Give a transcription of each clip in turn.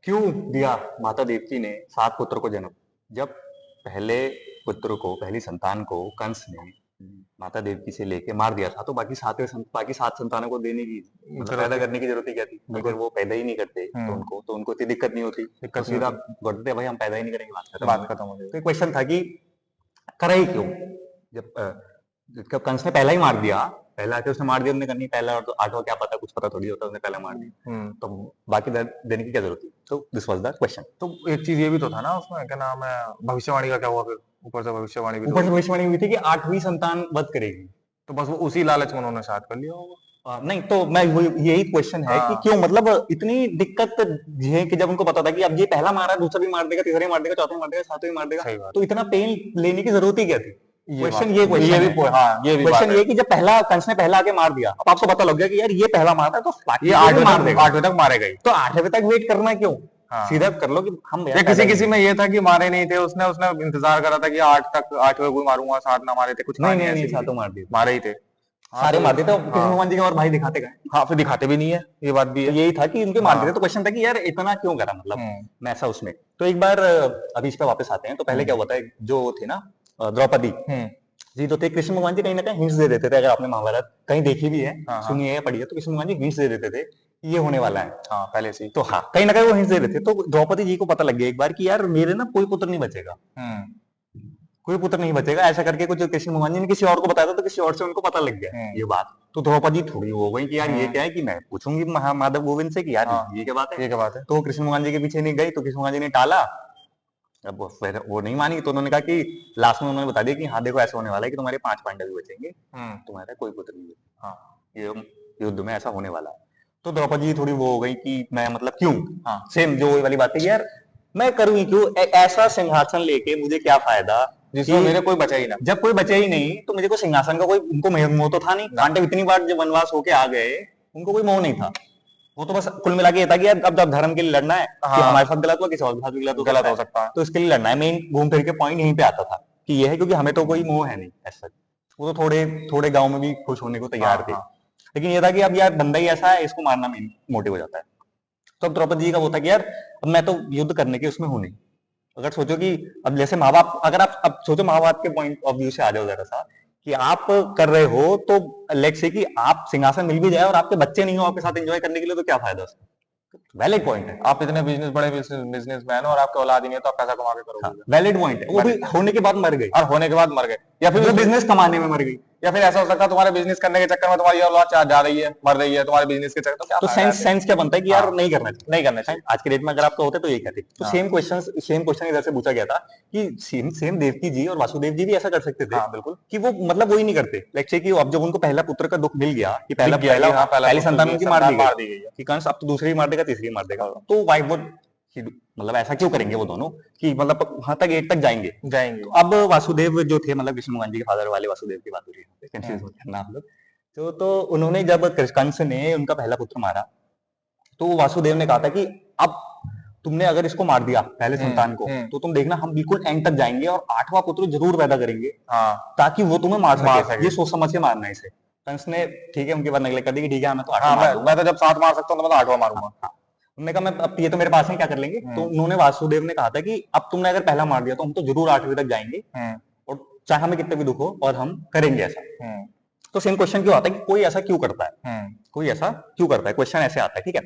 क्यों दिया माता देवकी ने 7 पुत्र को जन्म? जब पहले पुत्र को, पहली संतान को कंस ने माता देवकी से लेके मार दिया था, तो बाकी 7 संतानों को देने की मतलब जरूरत पैदा थी। करने की जरूरत ही क्या थी? अगर बिल्कुल। वो पैदा ही नहीं करते तो उनको इतनी दिक्कत नहीं होती, तो दिक्कत नहीं सीधा होती। बोल देते भाई हम पैदा ही नहीं करेंगे, बात खत्म हो बात गई। खत्म हो तो जाएगी। एक क्वेश्चन था कि करा ही क्यों? जब जब कंस ने पहला ही मार दिया, पहला आके उसने मार दिया, उन्होंने कहा नहीं पहला और तो आठवां क्या पता, कुछ पता थोड़ी होता, उसने पहला मार दिया, हम्म। तो बाकी देने की क्या जरूरत थी? तो दिस वाज द क्वेश्चन। तो एक चीज ये भी तो था ना उसमें, क्या नाम है, भविष्यवाणी का क्या हुआ फिर? ऊपर से भविष्यवाणी भी तो ऊपर हुई से थी। भविष्यवाणी हुई थी कि 8वीं संतान वध करेगी। तो बस वो उसी लालच में उन्होंने शायद कर लिया होगा। नहीं तो मैं यही क्वेश्चन है कि हाँ। क्यों, मतलब इतनी दिक्कत है कि जब उनको पता था कि अब ये पहला मारा, दूसरा भी मार देगा, तीसरा भी मार देगा, चौथा भी मार देगा, सातवां भी मार देगा, सही बात तो इतना पेन लेने की जरूरत ही क्या थी? है। क्वेश्चन ये क्वेश्चन भी है। हाँ, ये भी बात क्वेश्चन है। ये कि जब पहला कंस ने पहला आके मार दिया, अब आपको पता लग गया कि यार ये पहला मारा है, तो ये बाकी को भी मार देगा, 8वें तक मारेगा ही। तो 8वें तक वेट करना क्यों? सीधा हाँ। कर लो कि हम यार या पैदा किसी ही किसी नहीं में करेंगे। ये था कि मारे नहीं थे, उसने उसने इंतजार करा था कि 8वें को मारूंगा, 7 ना मारे थे, कुछ नहीं कहानी नहीं नहीं, ऐसी भी थी। सातों मार दिए थे। मारे ही थे। हाँ सारे तो मार दिए थे, कृष्ण हाँ। भगवान जी के और भाई दिखाते गए। हाँ, फिर दिखाते भी नहीं है, ये बात भी तो है। यही था कि उनके मार हाँ। दिए थे, तो क्वेश्चन था कि यार इतना क्यों करा, मतलब हम्म। मैं ऐसा उसमें। तो एक बार अभी इस पे वापस आते हैं, तो पहले क्या हम्म। हुआ था, जो थे ना द्रौपदी हम्म। जी, तो थे कृष्ण भगवान जी कहीं ना कहीं हिंट्स दे देते थे, अगर आपने महाभारत कहीं देखी भी है, हाँ। हाँ। सुनी है या पढ़ी है, तो कृष्ण भगवान जी हिंट्स दे देते थे कि ये होने वाला है। हाँ, पहले से ही। तो हाँ, कहीं ना कहीं वो हिंट्स दे रहे थे, तो द्रौपदी जी को पता लग गया एक बार कि यार मेरे ना कोई पुत्र नहीं बचेगा, हम्म। कोई पुत्र नहीं बचेगा, ऐसा करके कुछ कृष्ण भगवान जी ने किसी और को बताया था, तो किसी और से उनको पता लग गया हम्म। ये बात। तो द्रौपदी थोड़ी हो गई कि यार ये हम्म। क्या है, कि मैं पूछूंगी माधव गोविंद से कि यार हाँ, ये क्या बात है। ये क्या बात है? तो कृष्ण भगवान जी के पीछे नहीं गई, तो कृष्ण भगवान जी ने टाला। अब फिर वो नहीं मानी, तो उन्होंने कहा कि लास्ट में उन्होंने बता दिया कि हाँ देखो ऐसा होने वाला है कि तुम्हारे 5 पांडव भी बचेंगे, हम्म। तुम्हारा कोई पुत्र नहीं है। हाँ। ये युद्ध में ऐसा होने वाला है। तो द्रौपदी जी थोड़ी वो हो गई कि मैं मतलब क्यों, हाँ। सेम जो वही वाली बात है कि यार मैं करूँ ही क्यों, ऐसा सिंहासन लेके मुझे क्या फायदा, जिसमें कि मेरे कोई बचा ही ना। जब कोई बचे ही नहीं, तो मुझे कोई सिंहासन का कोई उनको मोह तो था नहीं, ना। पांडव इतनी बार जब वनवास होके आ गए, उनको कोई मोह नहीं था। वो तो बस कुल मिला के ये था कि यार अब जब धर्म के लिए लड़ना है, कि हमारे हाँ, साथ गलत हुआ, किसी और के साथ भी गलत हो गलत सकता हो है, सकता है। तो इसके लिए लड़ना है। मेन घूम फिर के पॉइंट यहीं पे आता था कि ये है, क्योंकि हमें तो कोई मोह है नहीं ऐसा। वो तो थोड़े थोड़े गांव में भी खुश होने को हाँ। तैयार थे, हाँ। लेकिन ये था कि अब यार बंदा ही ऐसा है, इसको मारना मेन मोटिव हो जाता है। तो अब द्रौपदी जी का वो था कि यार अब मैं तो युद्ध करने के उसमें हूं नहीं। अगर सोचो कि अब जैसे माँ बाप, अगर आप अब सोचो महाभारत के पॉइंट ऑफ व्यू से आ जाओ जरा सा, कि आप कर रहे हो, तो लेट्स से कि आप सिंहासन मिल भी जाए और आपके बच्चे नहीं हो आपके साथ एंजॉय करने के लिए, तो क्या फायदा उसका? वैलिड पॉइंट है। आप इतने बड़े बिजनेसमैन हो और आपके औलाद ही नहीं है, तो आप पैसा कमा के हाँ, करोगे? वैलिड पॉइंट है, वो भी वैलिड पॉइंट। होने के बाद मर गई, और होने के बाद मर गए, या फिर जो बिजनेस कमाने में मर गई। या फिर ऐसा हो सकता है तुम्हारे बिजनेस करने के चक्कर में तुम्हारी औलाद जा रही है, मर रही है तुम्हारे बिजनेस के चक्कर, तो क्या तो फायदा है सेंस फिर? सेंस क्या बनता है कि हाँ, यार नहीं करना चाहिए। नहीं करना है? चाहिए। आज के डेट में अगर आपका होता है तो ये कहते, तो हाँ। सेम क्वेश्चन इधर से पूछा गया था कि सेम सेम देवकी जी और वासुदेव जी भी ऐसा कर सकते थे, हाँ, बिल्कुल। कि वो मतलब वो ही नहीं करते। लेट्स से कि अब जब उनको पहला पुत्र का दुख मिल गया कि दिख पहला गया कि पहला हाँ, पहला पहली पुत्र संतान की उनकी मार दी संतान गई, मार दी गई है। कि कंस अब तो दूसरी भी मार देगा, तीसरी भी मार देगा, हाँ, तो वाई वो मतलब ऐसा क्यों करेंगे वो दोनों, कि मतलब वहां तक एट तक जाएंगे। जाएंगे। तो अब वासुदेव जो थे, मतलब विष्णु भगवान जी के फादर वाले वासुदेव की बात हो रही है, कंफ्यूज मत करना आप लोग। तो उन्होंने जब कंस ने उनका पहला पुत्र मारा, तो वासुदेव ने कहा था कि अब तुमने अगर इसको मार दिया पहले संतान को, हम्म। तो तुम देखना हम बिल्कुल एंड तक जाएंगे और 8वां पुत्र जरूर पैदा करेंगे, हाँ, ताकि वो तुम्हें मार सके। मार सके। ये सोच समझ के मारना है इसे। कंस ने ठीक है उनके बाद नेगलेक्ट कर दी कि ठीक है मैं तो 8वां हाँ, मार मैं दूंगा। तो जब 7 मार सकता हूँ तो मैं तो 8वां हाँ मारूंगा। हाँ, उन्होंने कहा मैं अब ये तो मेरे पास है, क्या कर लेंगे। तो हम्म। उन्होंने वासुदेव ने कहा था कि अब तुमने अगर पहला मार दिया तो हम तो जरूर 8वीं तक जाएंगे, हम्म। और चाहे हमें कितने भी दुख हो और हम करेंगे ऐसा। हम्म। तो सेम क्वेश्चन क्यों आता है कि कोई ऐसा क्यों करता है, हम्म। कोई ऐसा क्यों करता है, क्वेश्चन ऐसे आता है, ठीक है।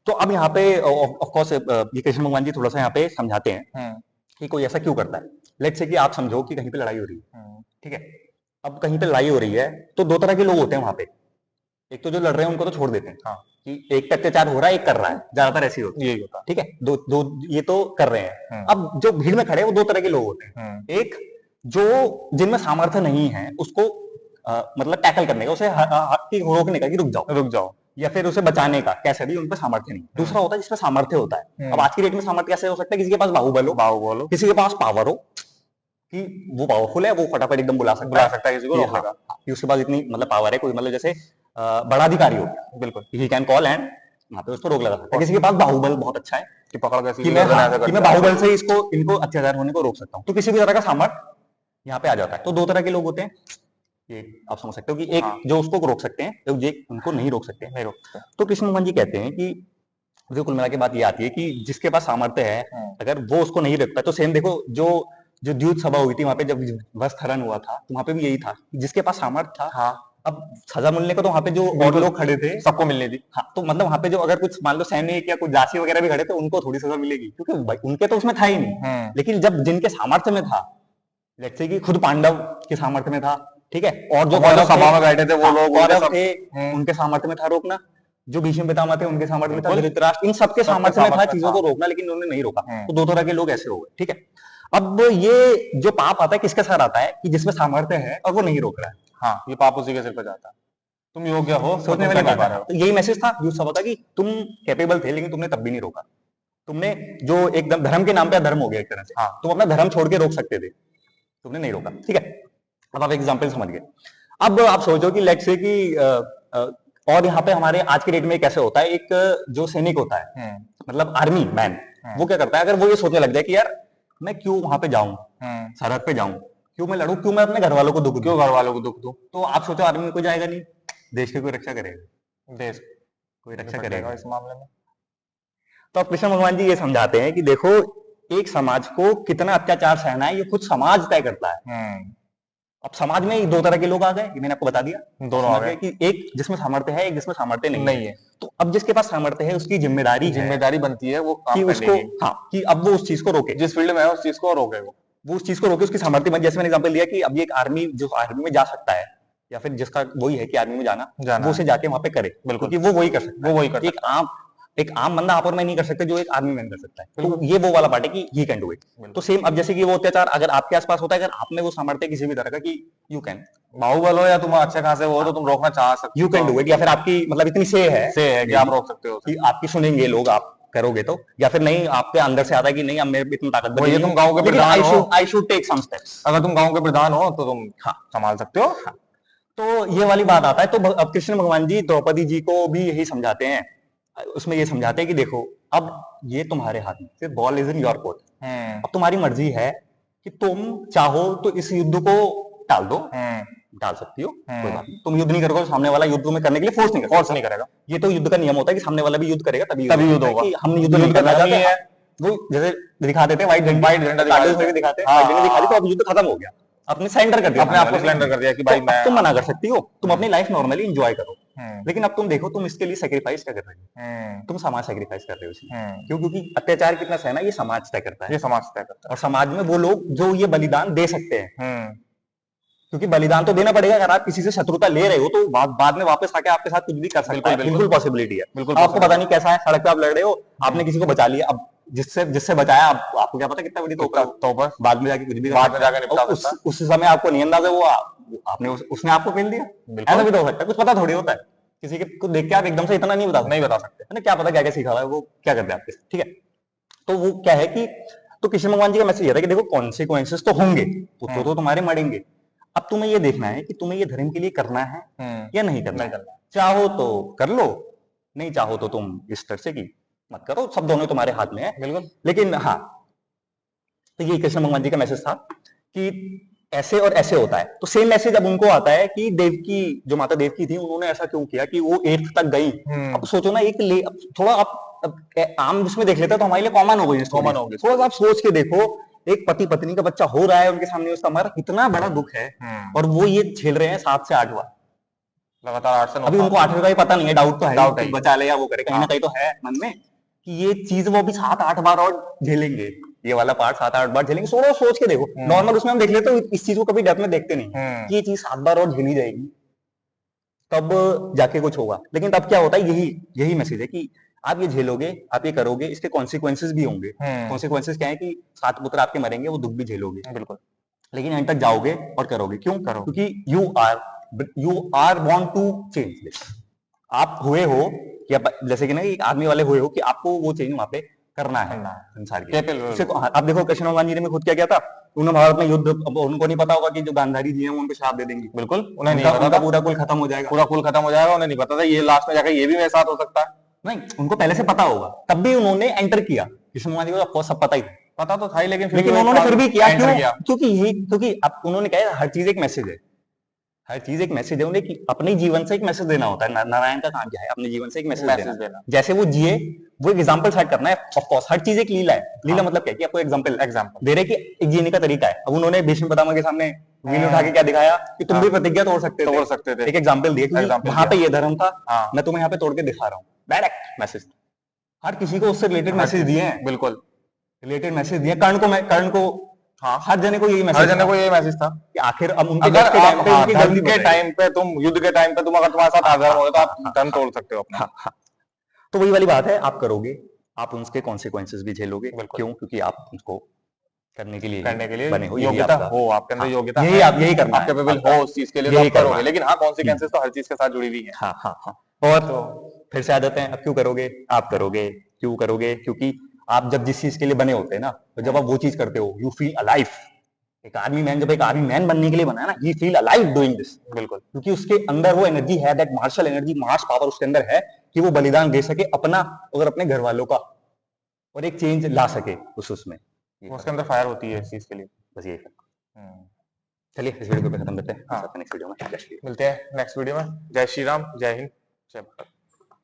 तो अब यहाँ पे ऑफ कोर्स ये कृष्ण भगवान जी थोड़ा सा यहाँ पे समझाते हैं हम्म। कि कोई ऐसा क्यों करता है। लेट्स से कि आप समझो कि कहीं पे लड़ाई हो रही है, हम्म। ठीक है। अब कहीं पे लड़ाई हो रही है, तो दो तरह के लोग होते हैं वहां पे। एक तो जो लड़ रहे हैं उनको तो छोड़ देते हैं, हाँ, कि एक पे अत्याचार हो रहा है, एक कर रहा है, ज्यादातर ऐसे ही होता है, यही होता ठीक है। दो दो ये तो कर रहे हैं। है। अब जो भीड़ में खड़े हैं वो दो तरह के लोग होते हम्म। हैं। एक जो जिनमें सामर्थ्य नहीं है उसको मतलब टैकल करने का, उसे रोकने का कि रुक जाओ, रुक जाओ। या फिर उसे बचाने का, कैसे भी उन पर सामर्थ्य नहीं। दूसरा होता है जिसमें सामर्थ्य होता है। अब आज की डेट में सामर्थ्य कैसे हो सकता है, किसी के पास बाहुबल हो, बाहुबल किसी के पास पावर हो, कि वो पावरफुल है, वो फटाफट एकदम बुला सकता बुला है सकता है किसी को, कि रोक हाँ, देगा। कि उसके पास इतनी मतलब पावर है, कोई मतलब जैसे बड़ा अधिकारी हो गया, बिल्कुल। ही कैन कॉल एंड वहां पे उसको रोक लगा सकता है। किसी के पास बाहुबल बहुत अच्छा है, कि पकड़ के कि सीधी मैं गर्दन हाँ ऐसे कर कि मैं दिया। बाहुबल से इसको इनको अत्याचार होने को रोक सकता हूँ। तो किसी भी तरह का सामर्थ्य यहाँ पे आ जाता है। तो दो तरह के लोग होते हैं, ये आप समझ सकते हो कि एक हाँ, जो उसको रोक सकते हैं, एक जो उनको नहीं रोक सकते हैं। नहीं रोक सकते। तो कृष्ण भगवान जी कहते हैं कि मुझे कुल मिला के बात ये आती है कि जिसके पास सामर्थ्य है, अगर वो उसको नहीं रखता, तो सेम देखो जो जो द्यूत सभा हुई थी वहां पे, जब वस्त्रहरण हुआ था, तो वहां पे भी यही था, जिसके पास सामर्थ्य था। हाँ अब सजा मिलने को तो वहां पे जो और बिल्कुल। लोग खड़े थे, सबको मिलनी थी। हाँ, तो मतलब वहां पे जो अगर कुछ मान लो सैनिक या कुछ जासी वगैरह भी खड़े थे, उनको थोड़ी सजा मिलेगी, क्योंकि भाई उनके तो उसमें था ही नहीं। लेकिन जब जिनके सामर्थ्य में था, लेट्स से कि खुद पांडव के सामर्थ्य में था, ठीक है, और जो हमारे कौरव सभा में बैठे थे वो हाँ, लोग, उनके कौरव सब- थे, उनके सामर्थ्य में था रोकना। जो भीष्म पितामह थे, उनके सामर्थ्य में था बिल्कुल। धृतराष्ट्र, इन सबके सबके सामर्थ्य में था सामर्थ्य में चीजों था। को रोकना, लेकिन उन्होंने नहीं रोका। तो दो तरह के लोग ऐसे हो गए, ठीक है। अब ये जो पाप आता है किसके साथ आता है, कि जिसमें सामर्थ्य है और वो नहीं रोक रहा है। हाँ, ये पाप उसी के सिर पे जाता है। तुम योग्य हो, सोचने तुम वाली कर नहीं बात पा है। रहे हो। तो यही मैसेज था यूथ सभा का, कि तुम कैपेबल थे, लेकिन तुमने तब भी नहीं रोका। तुमने जो एकदम धर्म के नाम पे अधर्म हो गया एक तरह से, हाँ। तुम अपना धर्म छोड़ के रोक सकते थे, तुमने नहीं रोका, ठीक है। अब आप एग्जाम्पल समझ गए। अब आप सोचो कि लेट्स से कि और यहाँ पे हमारे आज के डेट में कैसे होता है, एक जो सैनिक होता है, मतलब आर्मी मैन, वो क्या करता है, अगर वो ये सोचने लग जाए कि यार मैं क्यों वहां पे जाऊं, सरहद पे जाऊं, क्यों मैं लड़ूं, क्यों मैं अपने घर वालों को दुख दूं, क्यों घर वालों को दुख दूं? तो आप सोचो आर्मी में कोई जाएगा नहीं, देश की कोई रक्षा करेगा, देश कोई रक्षा निपट करेगा। जाएगा इस मामले में। तो अब कृष्ण भगवान जी ये समझाते हैं कि देखो, एक समाज को कितना अत्याचार सहना है, ये खुद समाज तय करता है। अब समाज में दो तरह के लोग आ गए, ये मैंने आपको बता दिया। दोनों आ समझ गए। गए कि एक जिसमें सामर्थ्य है, एक जिसमें सामर्थ्य नहीं नहीं है। तो अब जिसके पास सामर्थ्य है, उसकी जिम्मेदारी है जिम्मेदारी बनती है वो कि काम उसको, करने की। हाँ, कि अब वो उस चीज को रोके, जिस फील्ड में है उस चीज को रोके वो उस चीज को रोके, उसकी सामर्थ्य में। जैसे मैंने एग्जांपल दिया कि अब ये एक आर्मी, जो आर्मी में जा सकता है, या फिर जिसका वही है कि आर्मी में जाना, वो उसे जाके वहां पे करे, बिल्कुल। क्योंकि वो वही कर सकता है। वो वही कर एक आम बंदा आप और मैं नहीं कर सकते, जो एक आर्मी मैन कर सकता है। तो ये वो वाला पार्ट है कि ही कैन डू इट। तो सेम, अब जैसे कि वो अत्याचार अगर आपके आसपास होता है, अगर आप में वो सामर्थ्य किसी भी तरह का कि यू कैन, बाहुबल हो या तुम अच्छे खासे हो, तो तुम रोकना चाह सकते हो, यू कैन डू इट, या फिर आपकी मतलब इतनी से है कि आप रोक सकते हो। कि आपकी सुनेंगे लोग, आप करोगे तो, या फिर नहीं, आपके अंदर से आता है कि नहीं, अब मेरे इतनी ताकत ये तुम गांव के प्रधान हो, I should take some steps. अगर तुम गांव के प्रधान हो तो तुम हाँ, संभाल सकते हो। हाँ। तो ये वाली बात आता है। तो अब कृष्ण भगवान जी द्रौपदी जी को भी यही समझाते हैं, उसमें ये समझाते हैं कि देखो, अब ये तुम्हारे हाथ में, फिर ball is in your court. अब तुम्हारी मर्जी है कि तुम चाहो तो इस युद्ध को टाल दो, डाल सकती हो, कोई बात नहीं। तुम युद्ध नहीं करोगे, सामने वाला युद्ध में करने के लिए फोर्स नहीं करेगा। ये तो युद्ध का नियम होता है कि सामने वाला भी युद्ध करेगा, तभी युद्ध होगा। कि हम युद्ध नहीं करना चाहते हैं, वो जैसे दिखा देते हैं व्हाइट झंडा दिखाते हैं, व्हाइट झंडा दिखा दी, तो अब युद्ध खत्म हो गया, अपने सरेंडर कर दिया, अपने आप को सरेंडर कर दिया कि भाई मैं। तुम मना कर सकती हो, तुम अपनी लाइफ नॉर्मली एंजॉय करो। लेकिन अब तुम देखो, तुम इसके लिए सेक्रीफाइस क्या कर रहे हो, तुम समाज सेक्रीफाइस कर रहे हो इसलिए। क्यों? क्योंकि अत्याचार कितना सहना ये समाज तय करता है, ये समाज तय करता है। और समाज में वो लोग जो ये बलिदान दे सकते हैं, क्योंकि बलिदान तो देना पड़ेगा। अगर आप किसी से शत्रुता ले रहे हो, तो बाद में वापस आके आपके साथ कुछ भी कर सकता है, बिल्कुल पॉसिबिलिटी है। बिल्कुल आपको पता नहीं कैसा है, सड़क पे आप लड़ रहे हो, आपने किसी को बचा लिया, अब जिससे बचाया, आपको क्या पता कितना बड़ी तोपर, बाद में जाके कुछ भी, बाद में जाकर निपटा सकता है। उस समय आपको नहीं अंदाजा, वो आपने उसने आपको पेल दिया। ऐसा भी तो हो सकता है, कुछ पता थोड़ी होता है किसी के को देख के आप एकदम से इतना नहीं बता सकते, है ना? क्या पता क्या क्या सीखा हुआ है, वो क्या कर दे आपके साथ, ठीक है। तो वो क्या है कि, तो कृष्ण भगवान जी का मैसेज ये था कि देखो, कॉन्सिक्वेंसेस तो होंगे, पुत्र तो तुम्हारे मरेंगे। अब तुम्हें ये देखना है कि तुम्हें ये धर्म के लिए करना है या नहीं करना है। चाहो तो कर लो, नहीं चाहो तो तुम इस तरह से की मत करो, सब दोनों तुम्हारे हाथ में है। बिल्कुल। लेकिन हाँ, तो ये कृष्ण भगवान जी का मैसेज था कि ऐसे और ऐसे होता है। तो सेम मैसेज अब उनको आता है कि देवकी, जो माता देवकी थी, उन्होंने ऐसा क्यों किया कि वो 8th तक गई। अब सोचो ना, अब थोड़ा आप आम जिसमें देख लेते हैं तो हमारे लिए कॉमन हो गई, थोड़ा सा आप सोच के देखो, एक पति पत्नी का बच्चा हो रहा है उनके सामने, उसका हमारा कितना बड़ा दुख है, और वो ये झेल रहे हैं 7 से 8 बार लगातार 8 से 9। अभी उनको 8वें का ही पता नहीं है, डाउट तो है कि बचा ले या वो करे, कहीं ना कहीं तो है मन में कि ये चीज वो भी 7-8 बार और झेलेंगे, ये वाला पार्ट 7-8 बार झेलेंगे। थोड़ा सोच के देखो, नॉर्मल उसमें हम देख लेते हैं, इस चीज को कभी डेप्थ में देखते नहीं कि ये चीज 7 बार और झेली जाएगी, तब जाके कुछ होगा। लेकिन तब क्या होता है, यही मैसेज है कि आप ये झेलोगे, आप ये करोगे, इसके कॉन्सिक्वेंसेस भी होंगे। कॉन्सिक्वेंसेस क्या है कि 7 पुत्र आपके मरेंगे, वो दुख भी झेलोगे, बिल्कुल, लेकिन एंड तक जाओगे और करोगे। क्यों करो? क्योंकि you are want to change this. आप हुए हो कि जैसे कि ना आर्मी वाले हुए हो कि आपको वो चेंज वहां पे करना है संसार के। आप देखो कृष्ण भगवान जी ने खुद क्या किया था, उन्होंने भारत में युद्ध, उनको नहीं पता होगा कि जो गांधारी जी हैं वो उनको श्राप दे देंगे, बिल्कुल उन्हें नहीं पता था, पूरा कुल खत्म हो जाएगा, उन्हें नहीं पता था ये लास्ट में जाकर ये भी मेरे साथ हो सकता है। नहीं, उनको पहले से पता होगा, तब भी उन्होंने एंटर किया। कृष्ण भगवान जी को सब पता ही था, पता तो था ही, लेकिन उन्होंने फिर भी किया। क्योंकि अब उन्होंने कहा हर चीज एक मैसेज है, हर चीज एक मैसेज है, उन्हें कि अपने जीवन से एक मैसेज देना होता है। नारायण का काम क्या है? अपने जीवन से एक मैसेज मैसेज देना। देना। जैसे वो जिए, वो एक एग्जाम्पल सेट करना है। ऑफ कोर्स हर चीज एक लीला है। लीला मतलब क्या है कि आपको एग्जाम्पल दे रहे कि एक जीने का तरीका है। अब उन्होंने भीष्म पितामह के सामने वील उठा के क्या दिखाया कि तुम भी प्रतिज्ञा तोड़ सकते थे, तोड़ सकते थे। एक एग्जाम्पल दिया कि एग्जाम्पल वहां पे दिया। ये धर्म था, हाँ। मैं तुम्हें यहाँ पे तोड़ के दिखा रहा हूँ। डायरेक्ट मैसेज, हर किसी को उससे रिलेटेड हर मैसेज चीज, दिए हैं, बिल्कुल। रिलेटेड मैसेज दिए। कर्ण को हाँ, हर जने को यही हर मैसेज जने था को यही मैसेज था कि आखिर अब उनके अगर डेथ के आप, टाइम पे हाँ, उनकी धर्म गलती के बताई। टाइम पे तुम, युद्ध के टाइम पे तुम, अगर तुम्हारे साथ अधर्म हो रहा है तो आप धर्म तोड़ सकते हो अपना। हाँ हाँ। तो वही वाली बात है, आप करोगे, आप उसके कॉन्सिक्वेंसेस भी झेलोगे। बिल्कुल। क्यों? क्योंकि आप उसको करने के लिए करने बने हो, यही योग्यता आपका। हो, आपके अंदर हाँ, योग्यता यही है, आप यही करना आप है कैपेबल आपका, हो उस चीज के लिए तो यही आप करना करोगे। है। लेकिन हाँ, कॉन्सिक्वेंसेस तो हर चीज के साथ जुड़ी हुई है। हाँ हाँ हाँ। और तो फिर से आ जाते हैं, अब क्यों करोगे? आप करोगे, क्यों करोगे? क्योंकि आप जब जिस चीज के लिए बने होते हैं ना, तो जब आप वो चीज करते हो, यू फील अलाइव। एक आर्मी मैन जब एक आर्मी मैन बनने के लिए बना है ना, he feel alive doing this. बिल्कुल। क्योंकि उसके अंदर वो एनर्जी है, that martial energy, mass power उसके अंदर है कि वो बलिदान दे सके अपना और अपने घर वालों का, और एक चेंज ला सके उसमें। ये उसके फर्क अंदर है, फायर होती है इस चीज के लिए। बस यही फर्क। हम्म। चलिए इस वीडियो को पे खत्म करते हैं, हाँ, नेक्स्ट वीडियो में। जय श्री राम। मिलते हैं नेक्स्ट वीडियो में। जय श्री राम, जय हिंद, जय भारत।